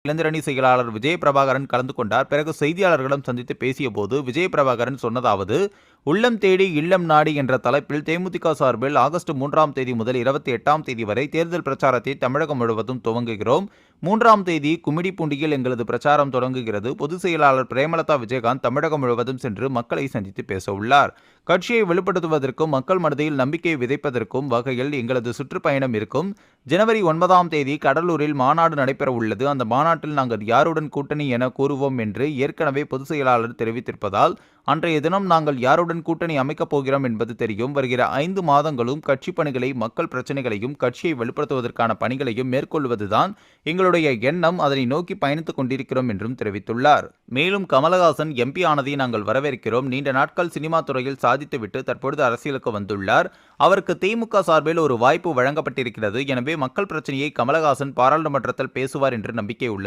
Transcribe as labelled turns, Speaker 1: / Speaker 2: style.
Speaker 1: இளைஞரணி செயலாளர் விஜயபிரபாகரன் கலந்து கொண்டார். பிறகு செய்தியாளர்களிடம் சந்தித்து பேசியபோது விஜயபிரபாகரன் சொன்னதாவது: உள்ளம் தேடி இல்லம் நாடி என்ற தலைப்பில் தேமுதிக சார்பில் ஆகஸ்ட் 3ஆம் தேதி முதல் 28ஆம் தேதி வரை தேர்தல் பிரச்சாரத்தை தமிழகம் முழுவதும் துவங்குகிறோம். 3ஆம் தேதி கும்மிடிப்பூண்டியில் எங்களது பிரச்சாரம் தொடங்குகிறது. பொதுச் செயலாளர் பிரேமலதா விஜயகாந்த் தமிழகம் முழுவதும் சென்று மக்களை சந்தித்து பேச உள்ளார். கட்சியை வலுப்படுத்துவதற்கும் மக்கள் மனதில் நம்பிக்கையை விதைப்பதற்கும் வகையில் எங்களது சுற்றுப்பயணம் இருக்கும். ஜனவரி 9ஆம் தேதி கடலூரில் மாநாடு நடைபெற உள்ளது. அந்த மாநாட்டில் நாங்கள் யாருடன் கூட்டணி என கூறுவோம் என்று ஏற்கனவே பொதுச் செயலாளர் தெரிவித்திருப்பதால் அன்றைய தினம் நாங்கள் யாருடன் கூட்டணி அமைக்கப் போகிறோம் என்பது தெரியும். வருகிற 5 மாதங்களும் கட்சி பணிகளை, மக்கள் பிரச்சனைகளையும் கட்சியை வலுப்படுத்துவதற்கான பணிகளையும் மேற்கொள்வதுதான் எங்களுடைய எண்ணம். அதனை நோக்கி பயணித்துக் கொண்டிருக்கிறோம் என்றும் தெரிவித்துள்ளார். மேலும் கமலஹாசன் எம்பி ஆனதை நாங்கள் வரவேற்கிறோம். நீண்ட நாட்கள் சினிமா துறையில் சாதித்துவிட்டு தற்பொழுது அரசியலுக்கு வந்துள்ளார். அவருக்கு திமுக சார்பில் ஒரு வாய்ப்பு வழங்கப்பட்டிருக்கிறது. எனவே மக்கள் பிரச்சனையை கமலஹாசன் பாராளுமன்றத்தில் பேசுவார் என்று நம்பிக்கை உள்ளது.